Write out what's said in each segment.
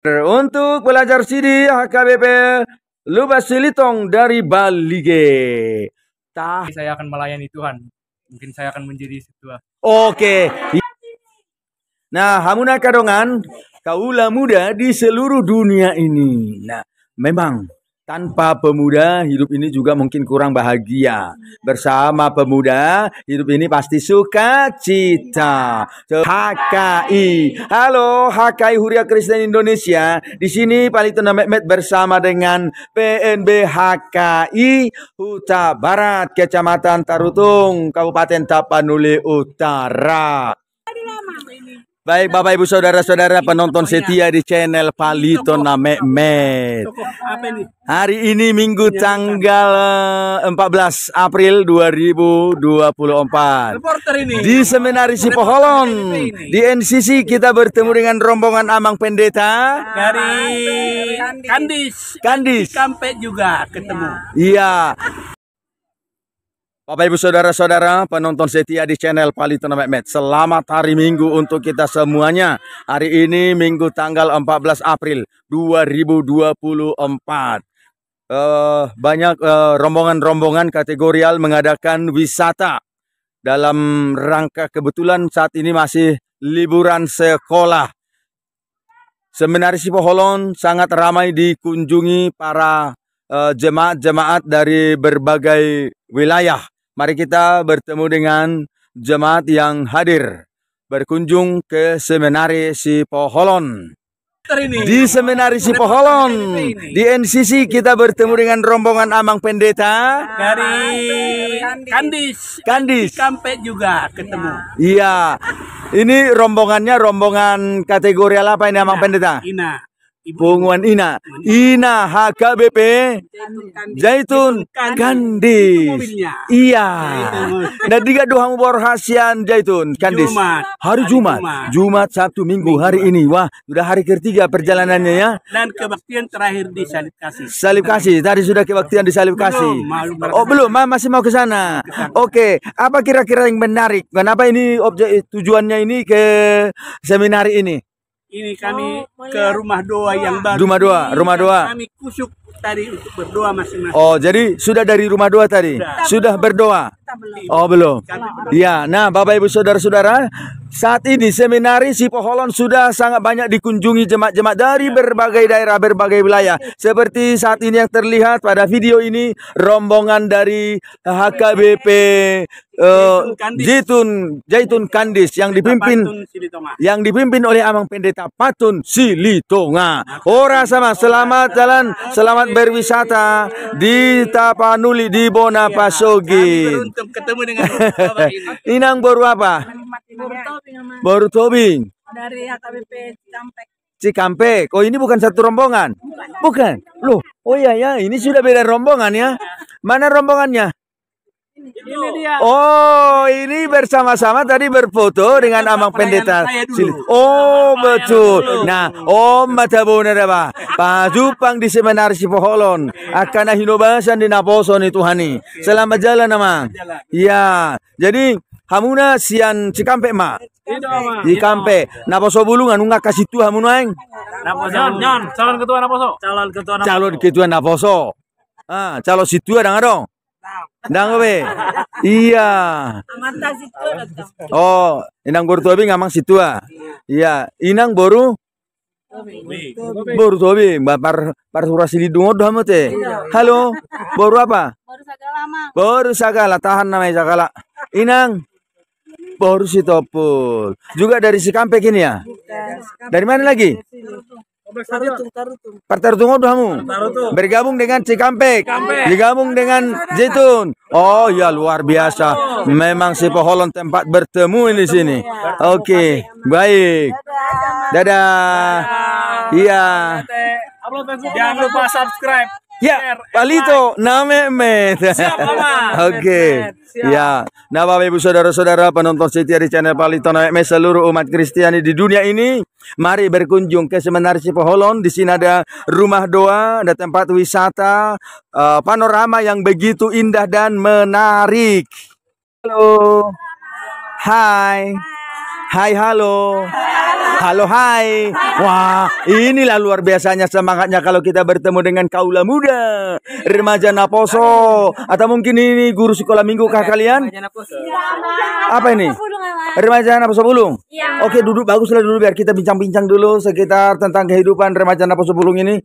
Untuk belajar CD HKBP Lubas Silitong dari Balige. Saya akan melayani Tuhan. Mungkin saya akan menjadi setua. Oke. Nah, hamuna kadongan kaula muda di seluruh dunia ini. Nah, memang tanpa pemuda hidup ini juga mungkin kurang bahagia. Bersama pemuda hidup ini pasti sukacita. HKI. Halo HKI Huria Kristen Indonesia. Di sini Palitona Mehmet bersama dengan PNB HKI Huta Barat Kecamatan Tarutung Kabupaten Tapanuli Utara. Baik Bapak Ibu Saudara-saudara penonton setia di channel Palitona Mehmet. Hari ini Minggu tanggal 14 April 2024. Di Seminari Sipoholon di NCC kita bertemu dengan rombongan Amang Pendeta dari Kandis Cikampek juga ketemu. Iya. Bapak Ibu Saudara-saudara penonton setia di channel Palitona Mehmet, selamat hari Minggu untuk kita semuanya. Hari ini Minggu tanggal 14 April 2024. Banyak rombongan-rombongan kategorial mengadakan wisata dalam rangka kebetulan saat ini masih liburan sekolah. Seminari Sipoholon sangat ramai dikunjungi para jemaat-jemaat dari berbagai wilayah. Mari kita bertemu dengan jemaat yang hadir berkunjung ke Seminari Sipoholon. Di Seminari Sipoholon di NCC kita bertemu dengan rombongan Amang Pendeta dari Kandis Cikampek juga ketemu. Iya. Ini rombongan kategori apa ini Amang Pendeta? Punguan Ina HKBP Zaitun Kandis. Iya. Dan tiga doang borhasian Zaitun Kandis. Hari Jumat, Sabtu, Minggu hari ini. Wah, sudah hari ketiga perjalanannya ya. Dan kebaktian terakhir di Salib Kasih. Salib Kasih. Tadi sudah kebaktian di Salib Kasih. Oh, belum, masih mau ke sana. Oke, apa kira-kira yang menarik? Kenapa ini tujuannya ini ke seminari ini? Ini kami ke rumah doa yang baru. Rumah doa. Kami kusuk tadi untuk berdoa masing-masing. Oh, jadi sudah dari rumah doa tadi? Sudah berdoa? Oh, belum. Ya, nah Bapak Ibu Saudara-saudara, saat ini Seminari Sipoholon sudah sangat banyak dikunjungi jemaat-jemaat dari berbagai daerah, berbagai wilayah. Seperti saat ini yang terlihat pada video ini, rombongan dari HKBP Zaitun Kandis yang dipimpin oleh Amang Pendeta Patun Silitonga. Ora sama, selamat jalan, selamat berwisata di Tapanuli di Bonapasogi. Ketemu dengan Bapak ini. Inang baru apa? Baru tobing. Dari HKBP Cikampek. Oh, ini bukan satu rombongan? Bukan. Loh, oh iya ya, ini sudah beda rombongan ya. Mana rombongannya? Ini dia. Oh, ini bersama-sama tadi berfoto dengan Amang Pendeta. Oh, betul. Nah, Om Matabuna apa? Pajupang di Seminari Sipoholon. Akan hinobasan di Naposon itu hani. Selamat jalan, Amang. Iya. Jadi, hamuna sian Cikampek, Mak. Cikampek. Naposo bulungan unga kasih tu hamunaeng. Naposo. Calon ketua Naposo. Calon ketua Naposo. Ah, calon situ ada dong. Ndang be. Iya. Oh, inang boru tobi ngamang situ ah. Iya, inang boru tobi par surasi di dungod hamu teh. Halo, boru apa? Boru sagala, tahan namanya sagala. Inang boru Sitopul. Juga dari Cikampek ini ya? Dari mana lagi? Tarutung kamu bergabung dengan Cikampek, digabung dengan Zaitun. Oh ya, luar biasa. Memang Sipoholon tempat bertemu di sini. Oke, baik. Dadah. Iya. Jangan lupa subscribe. Ya, Palito, Mehmet. Oke. Ya, nah Bapak Ibu Saudara-saudara penonton setia di channel Palitona Mehmet seluruh umat Kristiani di dunia ini, mari berkunjung ke Seminari Sipoholon. Di sini ada rumah doa, ada tempat wisata, panorama yang begitu indah dan menarik. Halo. Hai. Hai, halo. Halo, hai. Wah, inilah luar biasanya semangatnya kalau kita bertemu dengan kaula muda, remaja Naposo, atau mungkin ini guru sekolah minggu kah kalian? Apa ini? Remaja Naposo Bulung. Oke, duduk baguslah dulu biar kita bincang-bincang dulu sekitar tentang kehidupan remaja Naposo Bulung ini.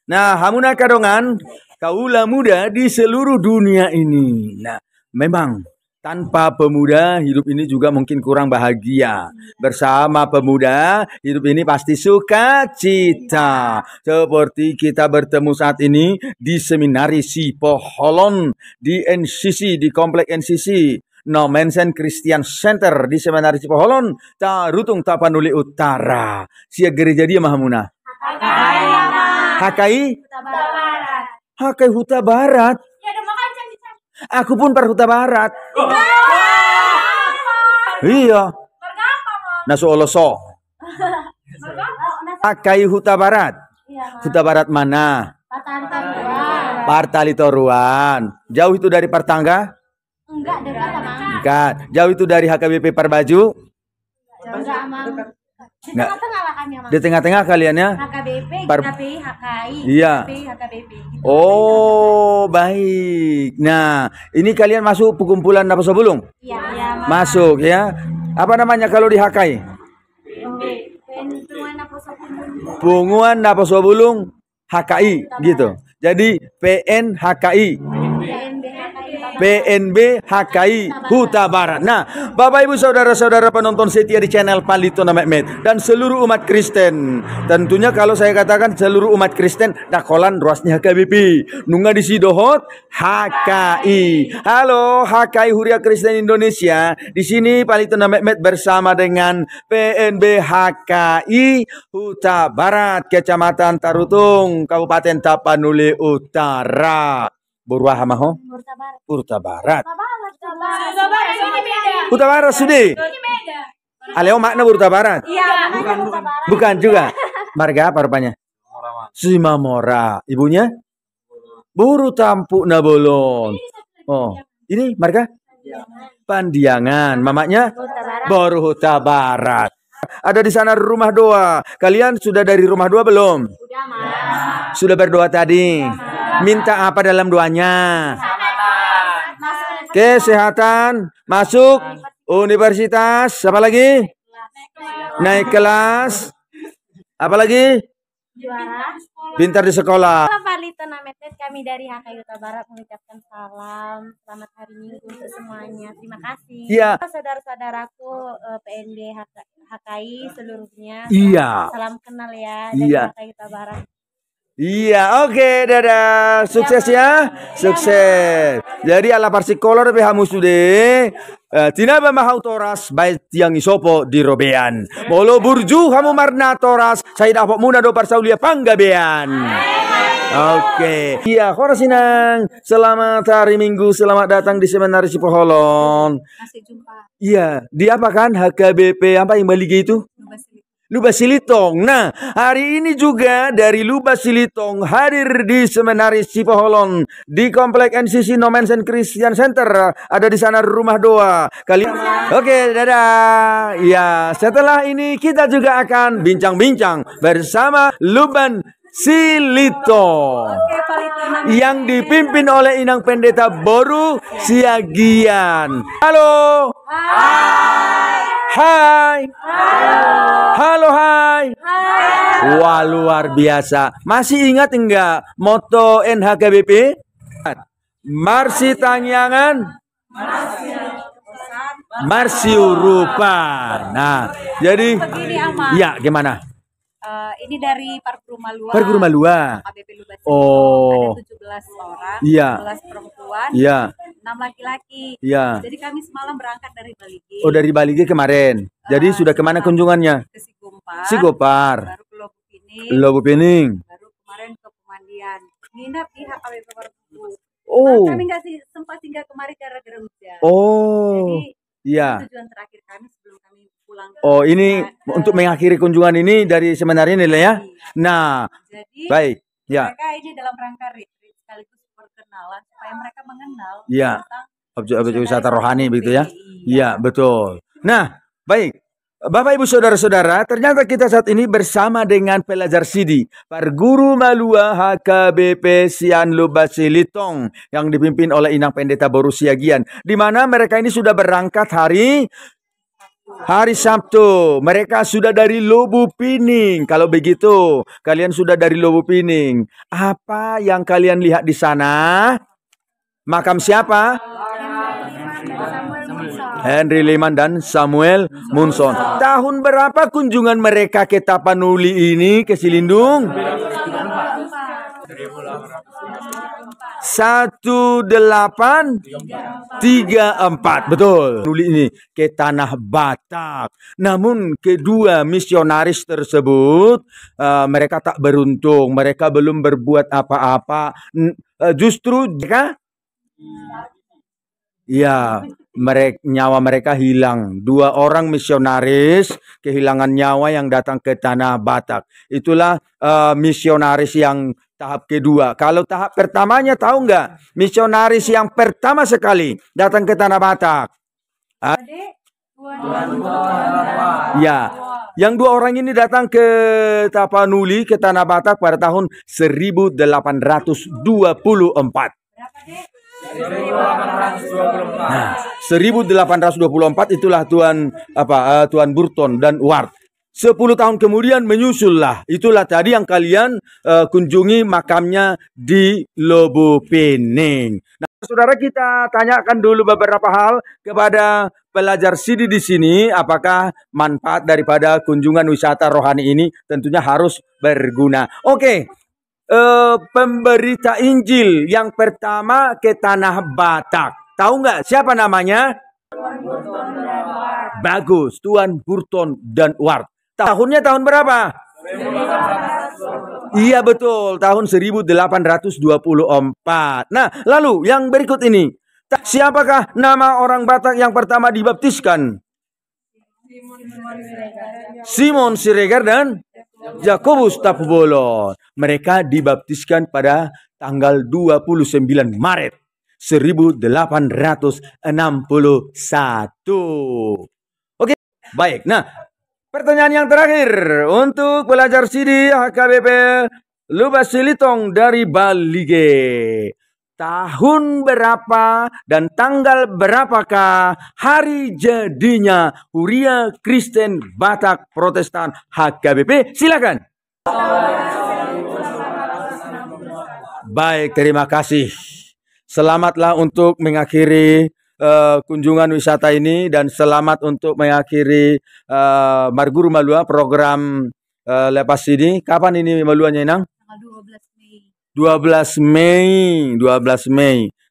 Nah, hamuna kadongan kaula muda di seluruh dunia ini. Nah, memang tanpa pemuda, hidup ini juga mungkin kurang bahagia. Bersama pemuda, hidup ini pasti sukacita. Seperti kita bertemu saat ini di Seminari Sipoholon, di NCC, di Komplek NCC. Nomensen Christian Center di Seminari Sipoholon, Tarutung Tapanuli Utara. Sia gereja dia Mahamuna. HKI? HKI Huta Barat. Aku pun per Huta Barat. Iya. Nasu Oloso. HKI Huta Barat. Huta Barat mana? Partalitoruan. Jauh itu dari Partangga? Enggak, dekat Amang. Enggak. Jauh itu dari HKBP Parbaju? Enggak, Amang. Di Enggak. tengah-tengah lah kami, Amang. Di tengah-tengah kalian ya? HKBP, Par- GKPI, HKI, Iya. GKPI, HKBP. Gitu. Oh, baik. Nah, ini kalian masuk perkumpulan Naposo Bulung? Iya, Amang. Masuk ya. Apa namanya kalau di HKI? Penungan Naposo Bulung. Punguan Naposo Bulung HKI gitu. Jadi PNHKI. PNB, HKI. PNB HKI Huta Barat. Nah, Bapak Ibu saudara-saudara penonton setia di channel Palito Mehmet dan seluruh umat Kristen. Tentunya kalau saya katakan seluruh umat Kristen, dakolan ruasnya HKBP. Nunga di Sidohot HKI. Halo HKI Huria Kristen Indonesia. Di sini Palito Mehmet bersama dengan PNB HKI Huta Barat, Kecamatan Tarutung, Kabupaten Tapanuli Utara. Buruah maho? Huta Barat. Huta Barat sudi. Aleo makna Huta Barat. Iya, bukan Barat. Bukan juga. Marga apa rupanya? Simamora. Ibunya? Buru Tampuk Nabolon. Oh, ini marga? Pandiangan. Mamanya? Baru Huta Barat. Ada di sana rumah doa. Kalian sudah dari rumah doa belum? Udah, Mas. Sudah berdoa tadi. Minta apa dalam doanya? Kesehatan, masuk universitas, apa lagi? Naik kelas, apa lagi? Juara. Pintar di sekolah. Halo Palito Mehmet, kami dari HKI Huta Barat mengucapkan salam selamat hari Minggu untuk semuanya. Terima kasih. Iya. Saudara-saudaraku PNB HKI seluruhnya. Iya. Salam kenal ya dari Iya. HKI Huta Barat. Iya, oke, dadah. Sukses ya. Sukses. Jadi ala parsikolor be hamu sude. Tina ba mahau toras baik tiang isopo di robean. Bolo burju hamu marna toras. Saya dapat muna do parsaulia panggabean. Oke. Iya, sinang. Selamat hari Minggu, selamat datang di Seminari Sipoholon. Masih jumpa. Iya, di apa kan HKBP apa yang Baligi itu? Luba Silitong. Nah, hari ini juga dari Luba Silitong hadir di Seminari Sipoholon di Komplek NCC Nomensen Christian Center. Ada di sana rumah doa. Oke, dadah. Ya, setelah ini kita juga akan bincang-bincang bersama Luban Silitong yang dipimpin oleh Inang Pendeta Boru Siagian. Halo. Hai. Halo, hai. Wah, luar biasa. Masih ingat enggak moto NHKBP? Marsi Tangyangan, Marsi Urupan. Nah, jadi Begini, Ama. ya gimana? Ini dari Park Rumah Luar. Pergi rumah luar. KBP Luba Silitong. Oh. Ada 17 orang, Iya. 12 perempuan, Iya, 6 laki-laki. iya. Jadi kami semalam berangkat dari Bali. Oh, dari Bali kemarin. Jadi sudah kemana kunjungannya? Ke Sigupar. Sigopar, Baru ke Lobu Pining. Lobu Pining. Baru kemarin ke Pemandian. Nginap di HKBP Parbu. Oh, Kami nggak sempat singgah kemari gara-gara hujan. oh, Jadi iya. tujuan terakhir kami sebelum kami pulang. Oh, ini untuk mengakhiri kunjungan ini dari sebenarnya ini lah ya. Nah, Jadi baik. Ya, mereka ini dalam rangka retreat sekaligus perkenalan supaya mereka mengenal Iya. tentang objek wisata rohani begitu ya. PI. Iya, betul. Nah, baik. Bapak Ibu Saudara-saudara, ternyata kita saat ini bersama dengan pelajar Sidi, Parguru Malua HKBP Sianlu Basilitong yang dipimpin oleh Inang Pendeta Boru Siagian, di mana mereka ini sudah berangkat hari Sabtu. Mereka sudah dari Lubu Pining. Kalau begitu, kalian sudah dari Lubu Pining. Apa yang kalian lihat di sana? Makam siapa? Henry Leman dan Samuel Munson. Tahun berapa kunjungan mereka ke Tapanuli ini, ke Silindung? 1834. Betul. Nuli ini ke tanah Batak. Namun kedua misionaris tersebut mereka tak beruntung. Mereka belum berbuat apa-apa. Justru mereka nyawa mereka hilang. 2 orang misionaris kehilangan nyawa yang datang ke tanah Batak. Itulah misionaris yang tahap kedua. Kalau tahap pertamanya tahu nggak? Misionaris yang pertama sekali datang ke tanah Batak. Ya, yang 2 orang ini datang ke Tapanuli, ke tanah Batak pada tahun 1824. Nah, 1824 itulah Tuan Burton dan Ward. 10 tahun kemudian menyusullah. Itulah tadi yang kalian kunjungi makamnya di Lubu Pining. Nah, saudara, kita tanyakan dulu beberapa hal kepada pelajar Sidi di sini. Apakah manfaat daripada kunjungan wisata rohani ini? Tentunya harus berguna. Oke. Pemberita Injil yang pertama ke tanah Batak. Tahu nggak siapa namanya? Bagus, Tuan Burton dan Ward. Tahunnya tahun berapa? Iya betul, tahun 1824. Nah, lalu yang berikut ini. Siapakah nama orang Batak yang pertama dibaptiskan? Simon Siregar dan Jakobus Tapubolon. Mereka dibaptiskan pada tanggal 29 Maret 1861. Oke, baik. Nah, pertanyaan yang terakhir untuk pelajar Sidi HKBP Lubasilitong dari Balige. Tahun berapa dan tanggal berapakah hari jadinya Huria Kristen Batak Protestan HKBP? Silakan. Baik, terima kasih. Selamatlah untuk mengakhiri kunjungan wisata ini dan selamat untuk mengakhiri Marguru Malua program lepas ini. Kapan ini maluannya, Inang? 12 Mei.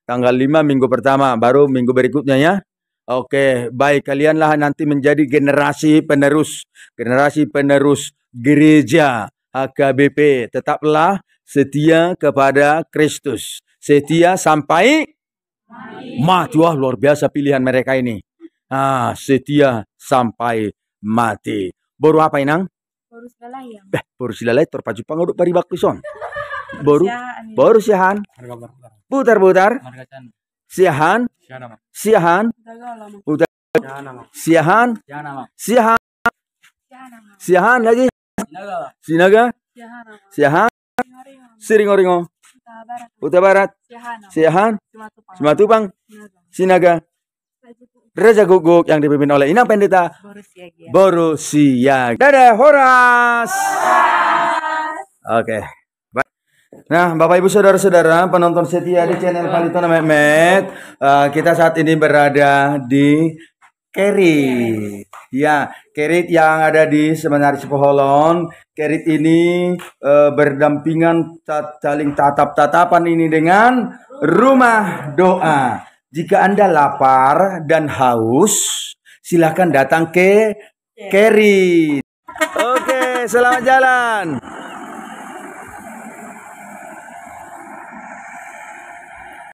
Tanggal 5 minggu pertama, baru minggu berikutnya ya. Oke, baik, kalianlah nanti menjadi generasi penerus gereja HKBP. Tetaplah setia kepada Kristus. Setia sampai mati. Wah, luar biasa pilihan mereka ini. Setia sampai mati. Boru apa, Inang? Boru silalayang. Boru silalay terpacu panguduk paribaktuson. Boru siahan. Putar-putar. Siahan. Siahan. Siahan. Siahan lagi. Sinaga. Siahan. Siringo-ringo. Putar Barat. Siahan. Simatupang. Sinaga. Raja Guguk yang dipimpin oleh Inang Pendeta Boru Siagian. Dadah, Horas. Oke. Nah, Bapak Ibu Saudara-saudara penonton setia di channel Palitona Mehmet, kita saat ini berada di Kerit. Ya, Kerit yang ada di Seminari Sipoholon. Kerit ini berdampingan saling tatap-tatapan ini dengan rumah doa. Jika Anda lapar dan haus, silakan datang ke Kerit. Oke, selamat jalan.